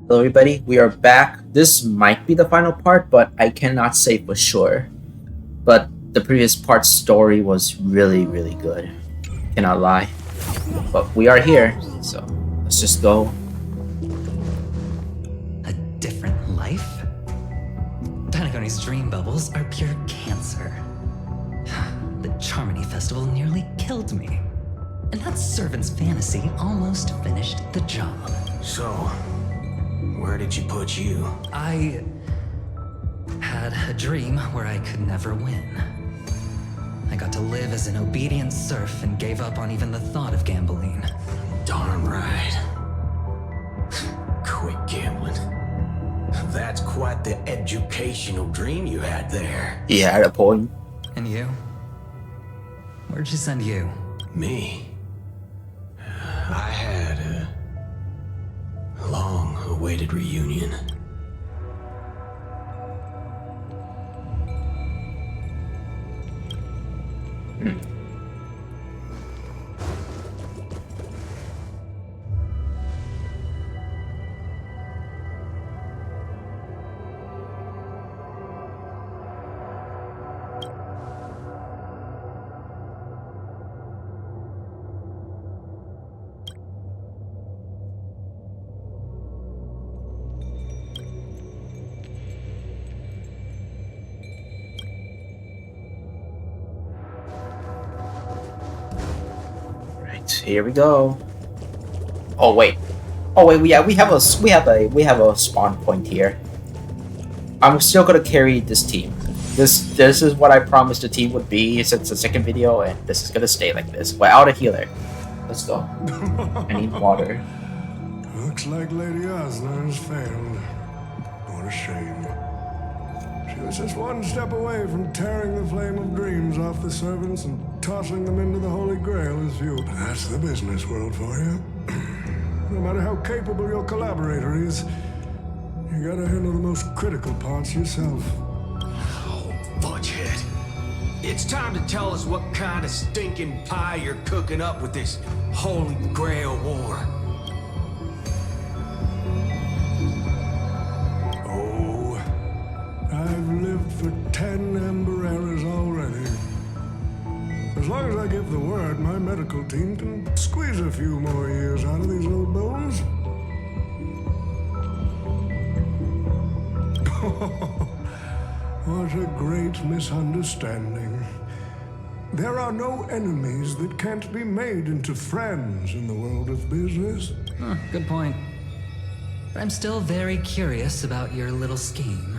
Hello, everybody. We are back. This might be the final part, but I cannot say for sure. But the previous part's story was really, really good. Cannot lie. But we are here, so let's just go. A different life? Penacony's dream bubbles are pure cancer. The Charmony Festival nearly killed me. And that servant's fantasy almost finished the job. So, where did you put you? I had a dream where I could never win. I got to live as an obedient serf and gave up on even the thought of gambling. Darn right. Quit gambling. That's quite the educational dream you had there. He had a point. And you? Where'd you send you? Me? I had a long-awaited reunion. Right, here we go. Oh wait. Yeah, we have a spawn point here. I'm still gonna carry this team. This is what I promised the team would be since the second video, and this is gonna stay like this. Without a healer. Let's go. I need water. Looks like Lady Osler has failed. What a shame. She was just one step away from tearing the flame of dreams off the servants and tossing them into the Holy Grail as fuel. That's the business world for you. No matter how capable your collaborator is, you gotta handle the most critical parts yourself. Oh, fudgehead. It's time to tell us what kind of stinking pie you're cooking up with this Holy Grail war. Oh, I've lived for 10 Ember eras already. As long as I give the word, my medical team can squeeze a few more years out of these old bones. What a great misunderstanding. There are no enemies that can't be made into friends in the world of business. Good point. But I'm still very curious about your little scheme.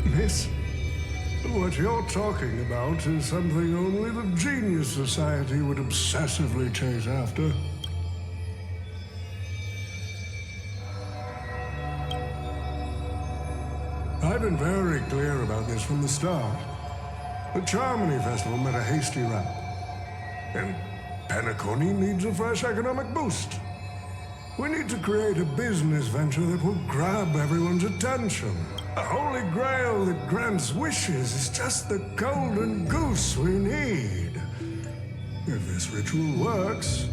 Miss, what you're talking about is something only the Genius Society would obsessively chase after. I've been very clear about this from the start. The Charmony Festival met a hasty wrap. And Penacony needs a fresh economic boost. We need to create a business venture that will grab everyone's attention. A holy grail that grants wishes is just the golden goose we need. If this ritual works,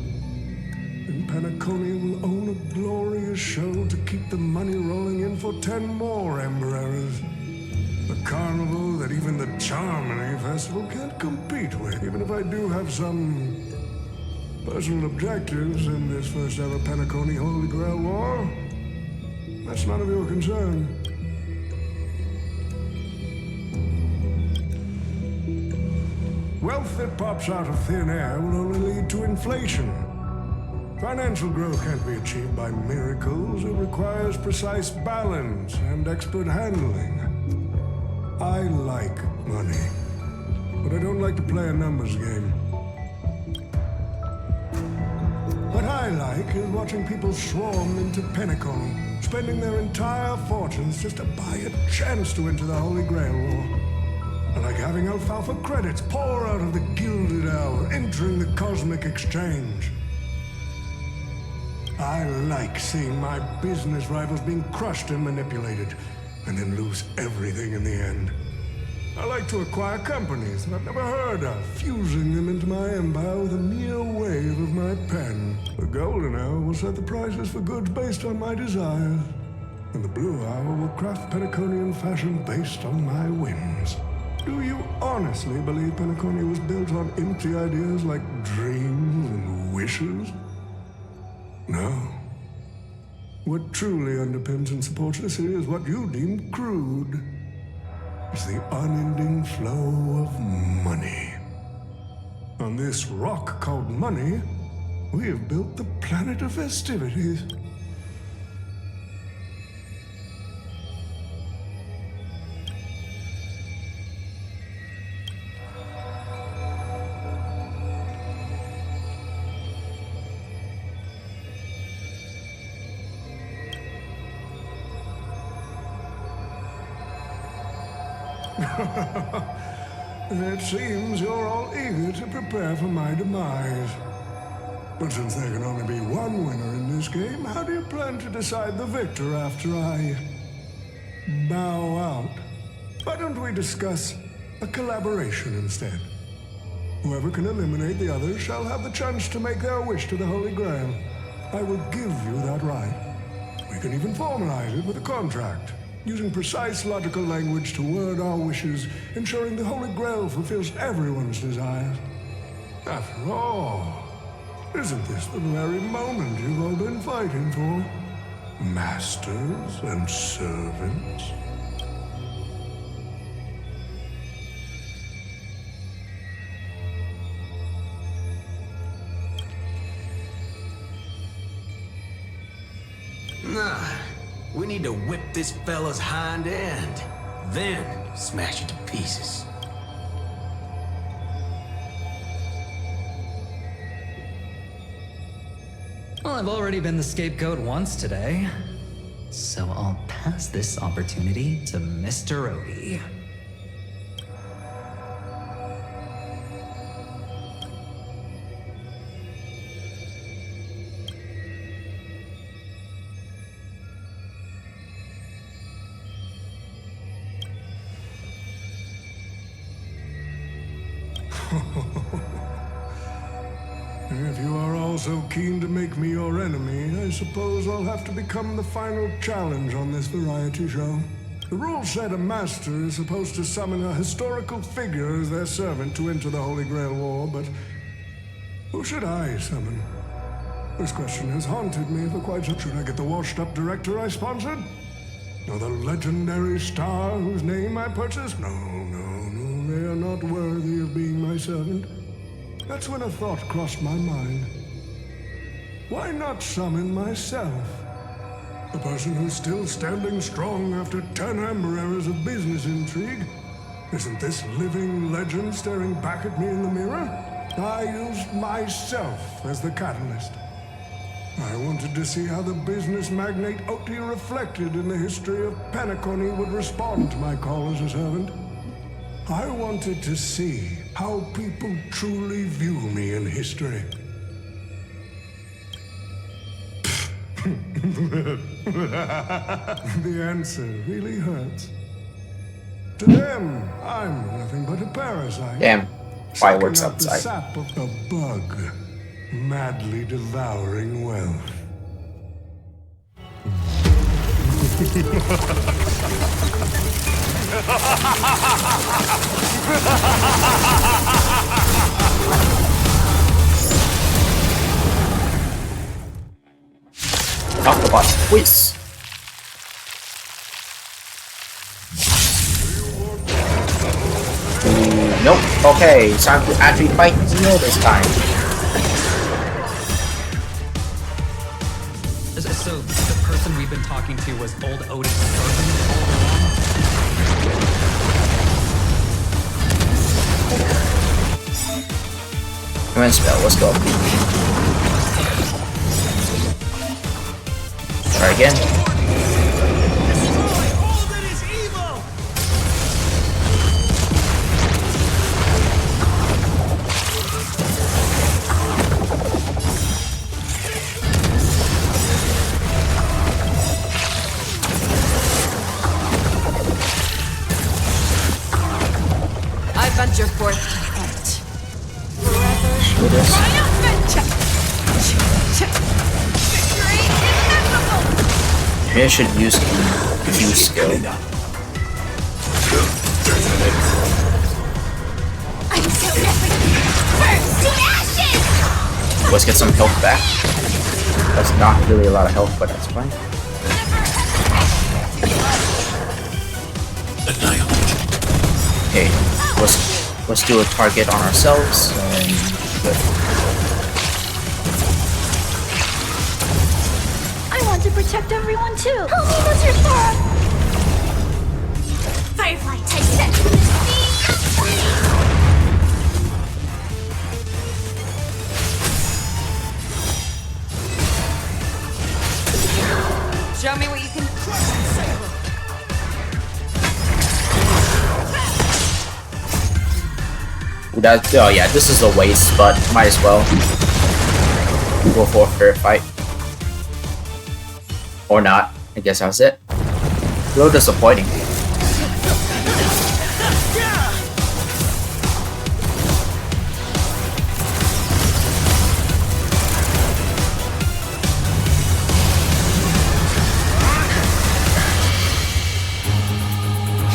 then Penacony will own a glorious show to keep the money rolling in for 10 more Ember eras. A carnival that even the Charmony Festival can't compete with. Even if I do have some personal objectives in this first ever Penacony Holy Grail War, that's none of your concern. Wealth that pops out of thin air will only lead to inflation. Financial growth can't be achieved by miracles. It requires precise balance and expert handling. I like money, but I don't like to play a numbers game. What I like is watching people swarm into Penacony, spending their entire fortunes just to buy a chance to enter the Holy Grail War. I like having alfalfa credits pour out of the Gilded Hour, entering the Cosmic Exchange. I like seeing my business rivals being crushed and manipulated, and then lose everything in the end. I like to acquire companies that I've never heard of, fusing them into my empire with a mere wave of my pen. The golden hour will set the prices for goods based on my desires, and the blue hour will craft Penaconian fashion based on my whims. Do you honestly believe Penacony was built on empty ideas like dreams and wishes? No. What truly underpins and supports this city is what you deem crude. It's the unending flow of money. On this rock called money, we have built the planet of festivities. It seems you're all eager to prepare for my demise. But since there can only be one winner in this game, how do you plan to decide the victor after I bow out? Why don't we discuss a collaboration instead? Whoever can eliminate the others shall have the chance to make their wish to the Holy Grail. I will give you that right. We can even formalize it with a contract, using precise logical language to word our wishes, ensuring the Holy Grail fulfills everyone's desires. After all, isn't this the very moment you've all been fighting for? Masters and servants? Nah, we need to whip this fella's hind end, then smash it to pieces. Well, I've already been the scapegoat once today, so I'll pass this opportunity to Mr. Oti. If you are all so keen to make me your enemy, I suppose I'll have to become the final challenge on this variety show. The rules said a master is supposed to summon a historical figure as their servant to enter the Holy Grail War, but who should I summon? This question has haunted me for quite some. Should I get the washed-up director I sponsored? Or the legendary star whose name I purchased? No, they are not worthy of being my servant. That's when a thought crossed my mind. Why not summon myself? The person who's still standing strong after 10 amber eras of business intrigue? Isn't this living legend staring back at me in the mirror? I used myself as the catalyst. I wanted to see how the business magnate Oti reflected in the history of Penacony would respond to my call as a servant. I wanted to see how people truly view me in history. The answer really hurts. To them, I'm nothing but a parasite. Damn. Fireworks sucking out the outside. sap of the bug, madly devouring wealth. Talk about quiz. Nope. Okay, it's time to actually fight Neo this time. So, the person we've been talking to was Old Oti's servant all along? Command spell, let's go. Try again. venture forth to hunt. Screw this. Victory is Maybe I should use the Q skill. I'm so epic. Burn to ashes! Let's get some health back. That's not really a lot of health, but that's fine. Okay, let's do a target on ourselves and good. I want to protect everyone too. Help me, Mr. Sora! Firefly type set to the sea. Show me what you can crush and Saber. That, oh yeah, this is a waste, but might as well go for a fair fight. Or not. I guess that's it. A little disappointing.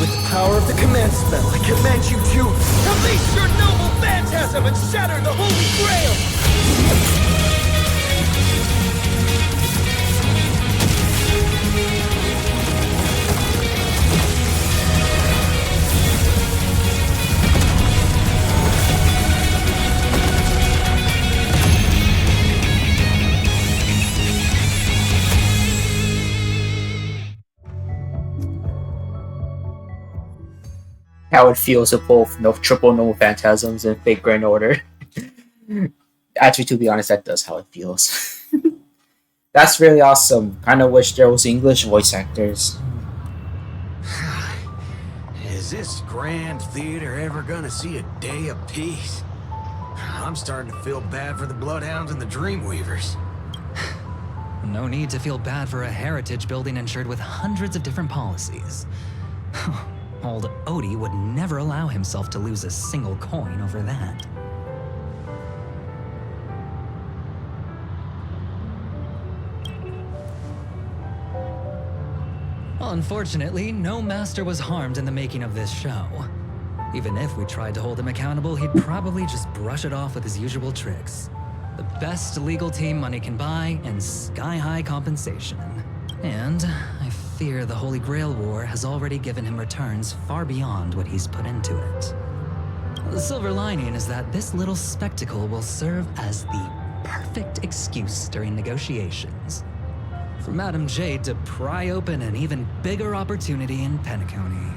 With the power of the command spell, I command you to release your noble phantasm and shatter the Holy Grail! How it feels to pull triple noble phantasms and fake grand order. Actually, to be honest, that does how it feels. That's really awesome. Kind of wish there was English voice actors. Is this grand theater ever gonna see a day of peace? I'm starting to feel bad for the Bloodhounds and the Dreamweavers. No need to feel bad for a heritage building insured with hundreds of different policies. Old Oti would never allow himself to lose a single coin over that. Unfortunately, no master was harmed in the making of this show. Even if we tried to hold him accountable, he'd probably just brush it off with his usual tricks. The best legal team money can buy and sky-high compensation. And I fear the Holy Grail War has already given him returns far beyond what he's put into it. The silver lining is that this little spectacle will serve as the perfect excuse during negotiations for Madam Jade to pry open an even bigger opportunity in Penacony.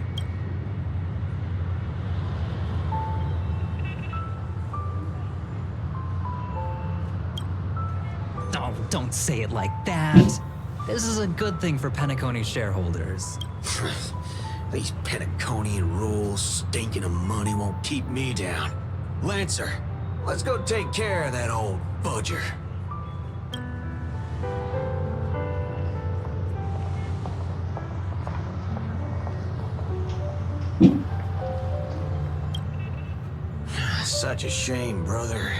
Oh, don't say it like that. This is a good thing for Penacony shareholders. These Penaconian rules, stinking of money won't keep me down. Lancer, let's go take care of that old budger. Such a shame, brother.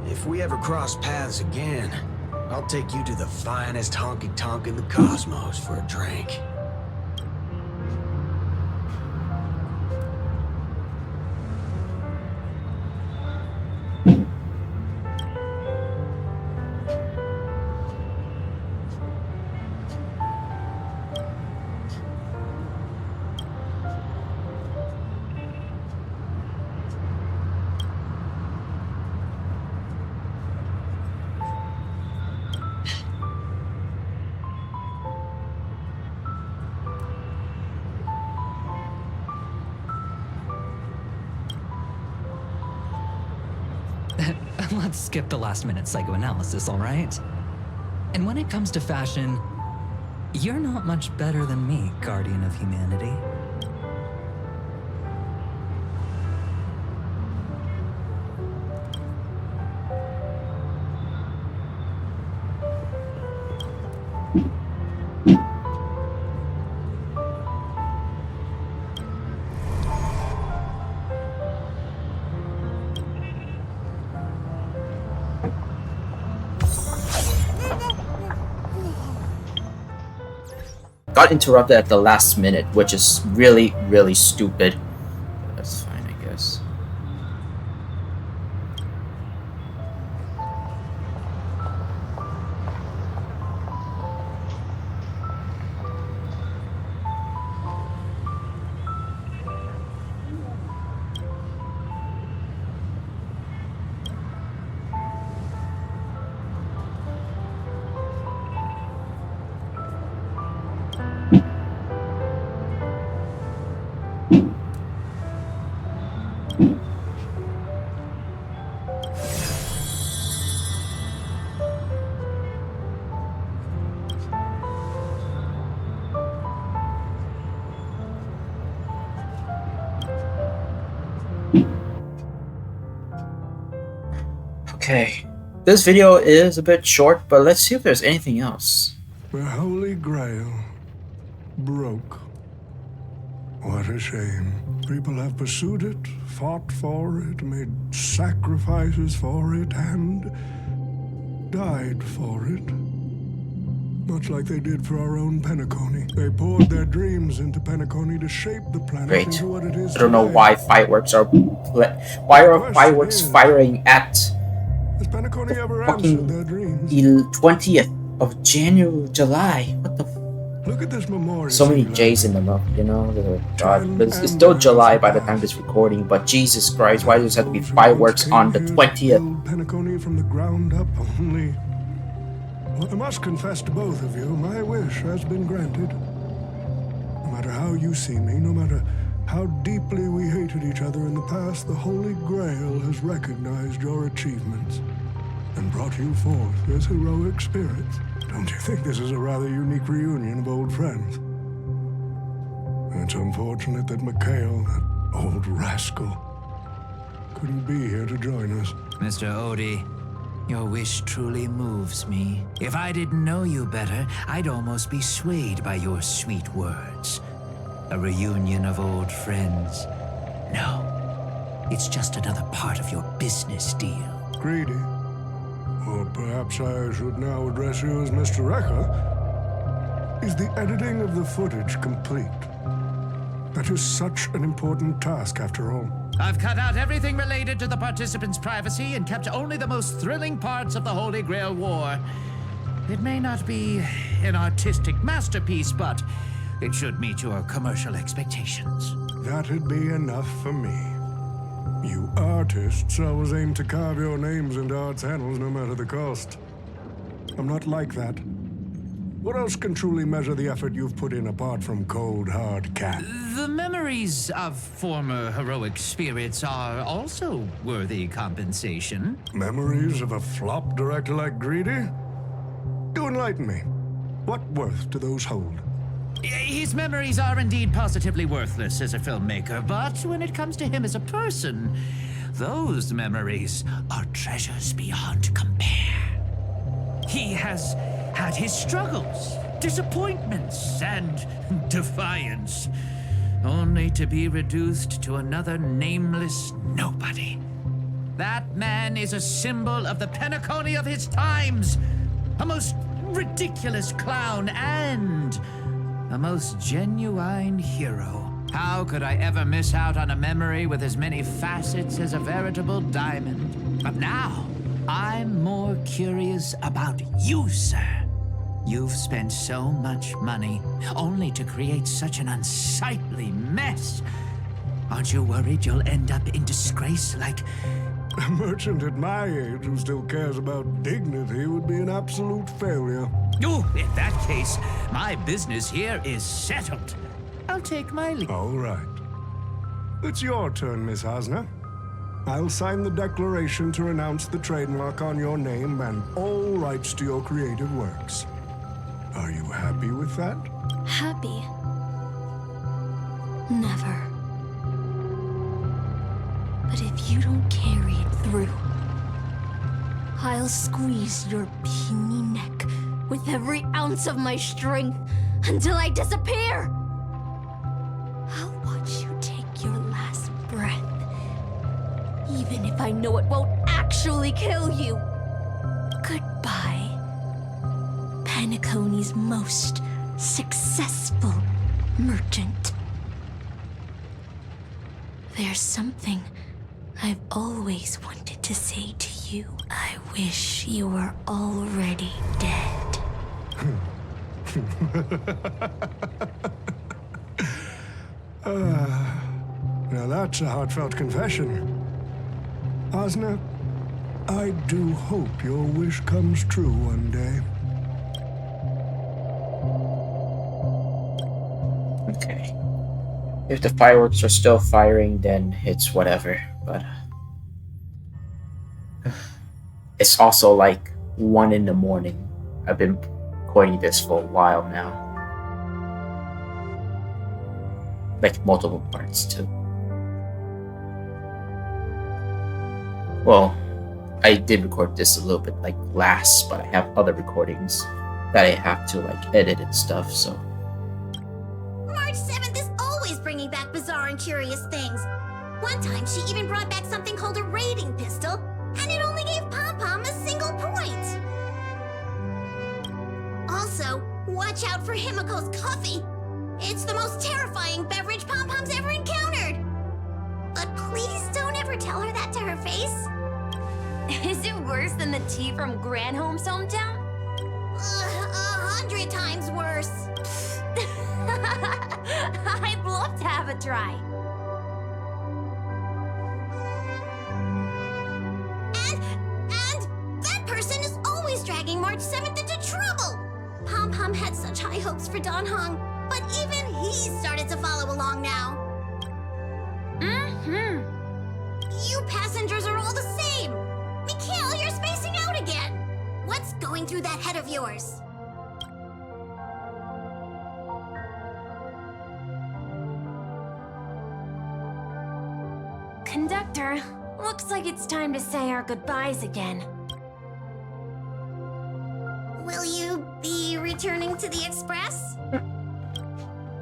If we ever cross paths again, I'll take you to the finest honky-tonk in the cosmos for a drink. Let's skip the last-minute psychoanalysis, all right? And when it comes to fashion, you're not much better than me, Guardian of Humanity. got interrupted at the last minute, which is really, really stupid. That's fine, I guess. Okay, this video is a bit short, but let's see if there's anything else. The Holy Grail broke. What a shame. People have pursued it, fought for it, made sacrifices for it, and died for it. Much like they did for our own Penacony. They poured their dreams into Penacony to shape the planet Great. into what it is I don't know today. why fireworks are firing at Has Penacony ever fucking answered their dreams? the 20th of July. What the? Look at this memorial. So many symbol. J's in them up, you know. God, but it's still July by the time this recording. But Jesus Christ, why does it have to be fireworks on the 20th? Build Penacony from the ground up only. Well, I must confess to both of you, my wish has been granted. No matter how you see me, no matter how deeply we hated each other in the past, the Holy Grail has recognized your achievements and brought you forth as heroic spirits. Don't you think this is a rather unique reunion of old friends? It's unfortunate that Mikhail, that old rascal, couldn't be here to join us. Mr. Oti, your wish truly moves me. If I didn't know you better, I'd almost be swayed by your sweet words. A reunion of old friends. No, it's just another part of your business deal. Greedy. Or perhaps I should now address you as Mr. Rekka. Is the editing of the footage complete? That is such an important task, after all. I've cut out everything related to the participants' privacy and kept only the most thrilling parts of the Holy Grail War. It may not be an artistic masterpiece, but it should meet your commercial expectations. That'd be enough for me. You artists always aim to carve your names into art's annals no matter the cost. I'm not like that. What else can truly measure the effort you've put in apart from cold, hard cash? The memories of former heroic spirits are also worthy compensation. Memories of a flop director like Greedy? Do enlighten me. What worth do those hold? His memories are indeed positively worthless as a filmmaker, but when it comes to him as a person, those memories are treasures beyond compare. He has had his struggles, disappointments, and defiance, only to be reduced to another nameless nobody. That man is a symbol of the Penacony of his times, a most ridiculous clown and a most genuine hero. How could I ever miss out on a memory with as many facets as a veritable diamond? But now, I'm more curious about you, sir. You've spent so much money, only to create such an unsightly mess. Aren't you worried you'll end up in disgrace like... A merchant at my age who still cares about dignity would be an absolute failure. Oh, in that case, my business here is settled. I'll take my leave. All right. It's your turn, Miss Hasna. I'll sign the declaration to renounce the trademark on your name and all rights to your creative works. Are you happy with that? Happy? Never. But if you don't carry it through, I'll squeeze your puny neck with every ounce of my strength until I disappear. I'll watch you take your last breath, even if I know it won't actually kill you. Goodbye, Penacony's most successful merchant. There's something I've always wanted to say to you. I wish you were already dead. Now that's a heartfelt confession. Osna, I do hope your wish comes true one day. Okay. If the fireworks are still firing, then it's whatever, but... It's also like 1 in the morning. I've been recording this for a while now. Like multiple parts too. Well, I did record this a little bit like last, but I have other recordings that I have to like edit and stuff, so... March 7th is always bringing back bizarre and curious things. One time she even brought back something called a raiding pistol, and it only gave Pom-Pom a single point. Also, watch out for Himiko's coffee. It's the most terrifying beverage Pom-Pom's ever encountered. But please don't ever tell her that to her face. Is it worse than the tea from Granholm's hometown? 100 times worse. I'd love to have a try. And that person is always dragging March 7th into trouble. Pom-Pom had such high hopes for Don Hong, but even he started to follow along now. Mm-hmm. You passengers are all the same. Mikhail, you're spacing out again. What's going through that head of yours? Conductor, looks like it's time to say our goodbyes again. Will you be returning to the Express?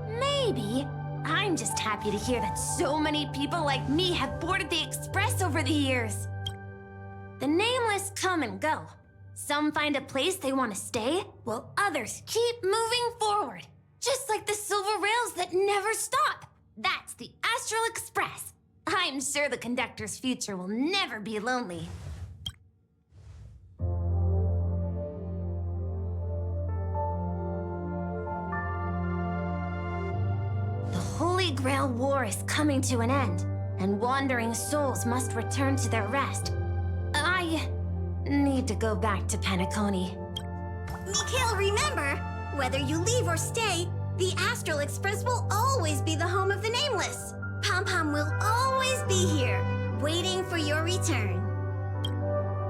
Maybe. I'm just happy to hear that so many people like me have boarded the Express over the years. The nameless come and go. Some find a place they want to stay, while others keep moving forward. Just like the silver rails that never stop. That's the Astral Express. I'm sure the conductor's future will never be lonely. The Holy Grail War is coming to an end, and wandering souls must return to their rest. I need to go back to Penacony. Mikhail, remember, whether you leave or stay, the Astral Express will always be the home of the Nameless. Pom-Pom will always be here, waiting for your return.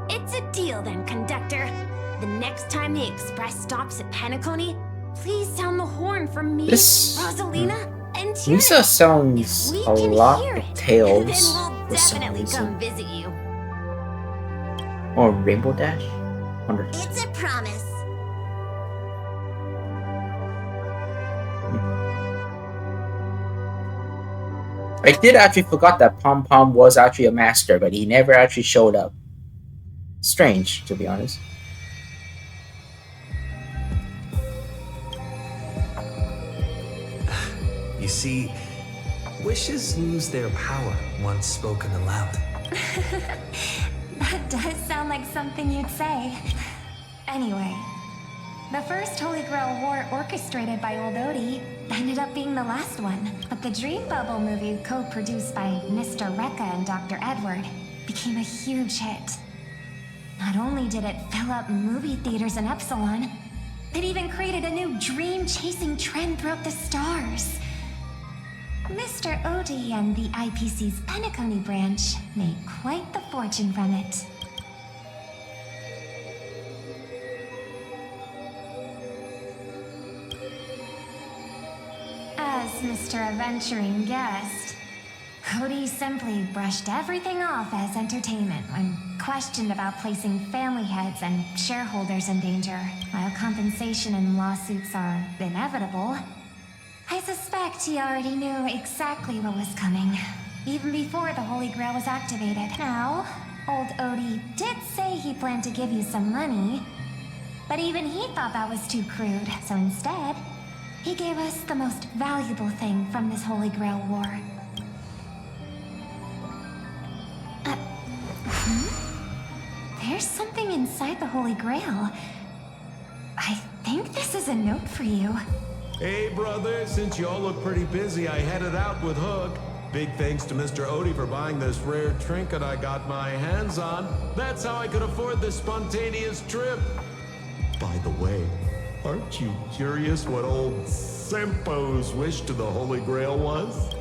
It's a deal then, conductor. The next time the Express stops at Penacony, please sound the horn for me, Rosalina, and Tiernan. Lisa sounds We a can lot hear of it, Tails then we'll for some definitely reason. come visit you. Or Rainbow Dash? Wonder. It's a promise. I did actually forgot that Pom Pom was actually a master, but he never actually showed up. Strange, to be honest. You see, wishes lose their power once spoken aloud. That does sound like something you'd say. Anyway, the first Holy Grail War orchestrated by Old Oti ended up being the last one. But the Dream Bubble movie, co-produced by Mr. Rekka and Dr. Edward, became a huge hit. Not only did it fill up movie theaters in Epsilon, it even created a new dream-chasing trend throughout the stars. Mr. Oti and the IPC's Penacony branch made quite the fortune from it. As Mr. Adventuring guessed, Oti simply brushed everything off as entertainment when questioned about placing family heads and shareholders in danger. While compensation and lawsuits are inevitable, I suspect he already knew exactly what was coming, even before the Holy Grail was activated. Now, Old Oti did say he planned to give you some money, but even he thought that was too crude, so instead, He gave us the most valuable thing from this Holy Grail war. There's something inside the Holy Grail. I think this is a note for you. Hey, brother, since you all look pretty busy, I headed out with Hook. Big thanks to Mr. Oti for buying this rare trinket I got my hands on. That's how I could afford this spontaneous trip. By the way, aren't you curious what old Sempo's wish to the Holy Grail was?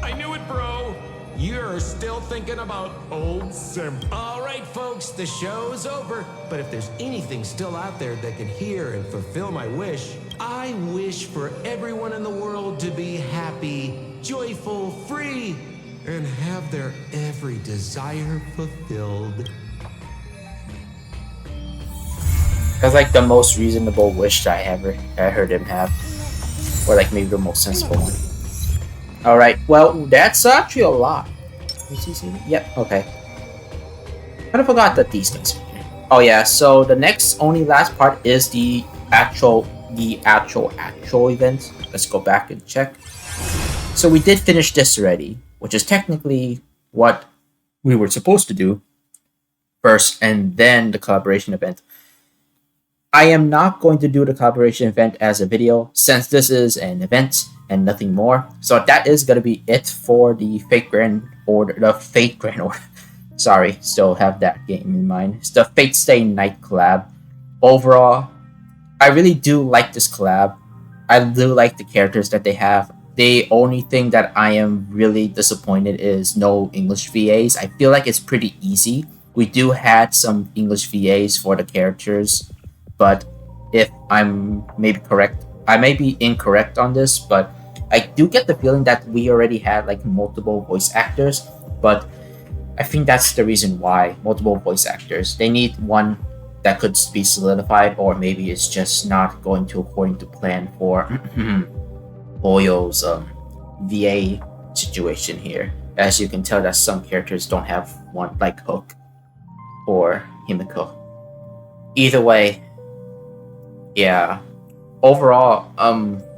I knew it, bro! You're still thinking about old Sempo. All right, folks, the show's over. But if there's anything still out there that can hear and fulfill my wish, I wish for everyone in the world to be happy, joyful, free, and have their every desire fulfilled. That's like the most reasonable wish I heard him have. Or like maybe the most sensible one. Alright, well, that's actually a lot. Is he saying it? Yep, okay. Kind of forgot that these things are here. Oh yeah, so the next last part is the actual event. Let's go back and check. So we did finish this already, which is technically what we were supposed to do first, and then the collaboration event. I am not going to do the collaboration event as a video since this is an event and nothing more. So that is going to be it for the Fate Grand Order. Sorry, still have that game in mind. It's the fatestaynight collab. Overall, I really do like this collab. I do like the characters that they have. The only thing that I am really disappointed is no English VAs. I feel like it's pretty easy. We do had some English VAs for the characters. But if I'm maybe correct, I may be incorrect on this, but I do get the feeling that we already had like multiple voice actors, but I think that's the reason why multiple voice actors. They need one that could be solidified, or maybe it's just not going to according to plan for Oyo's VA situation here. As you can tell that some characters don't have one, like Hook or Himiko. Either way, yeah, overall,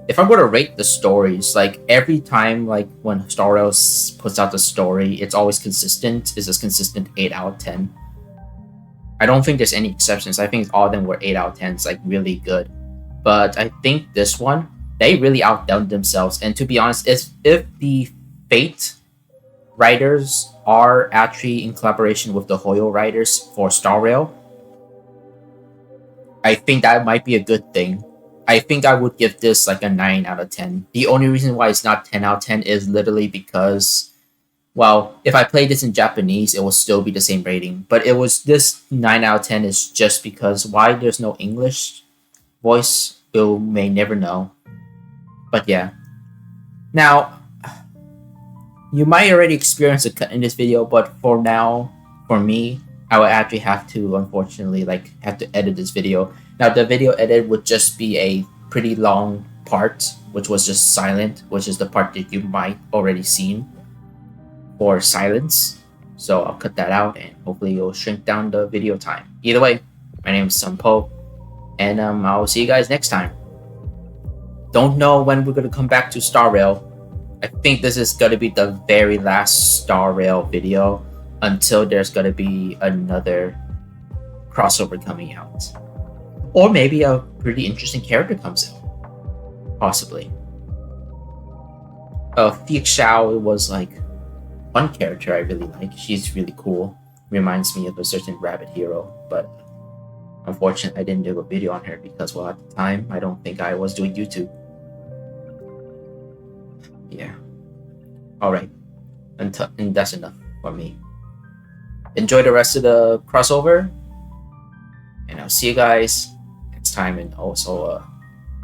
if I'm going to rate the stories, like every time, like when HSR puts out the story, it's always consistent. It's a consistent 8 out of 10. I don't think there's any exceptions. I think all of them were 8 out of 10. It's like really good. But I think this one, they really outdone themselves. And to be honest, if the Fate writers are actually in collaboration with the Hoyo writers for HSR, I think that might be a good thing. I think I would give this like a 9 out of 10. The only reason why it's not 10 out of 10 is literally because, well, if I play this in Japanese, it will still be the same rating. But it was this 9 out of 10 is just because why there's no English voice, you may never know. But yeah. Now, you might already experience a cut in this video, but for now, for me, I would actually have to, unfortunately, have to edit this video. Now, the video edit would just be a pretty long part, which was just silent, which is the part that you might already seen for silence. So I'll cut that out, and hopefully it'll shrink down the video time. Either way, my name is Sempo, and I'll see you guys next time. Don't know when we're gonna come back to HSR. I think this is gonna be the very last HSR video, until there's gonna be another crossover coming out. Or maybe a pretty interesting character comes out. Possibly. Fiek Xiao was like one character I really like. She's really cool. Reminds me of a certain rabbit hero, but unfortunately I didn't do a video on her because, well, at the time I don't think I was doing YouTube. Yeah. Alright. And that's enough for me. Enjoy the rest of the crossover, and I'll see you guys next time. And also,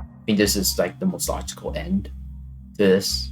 I think this is like the most logical end to this.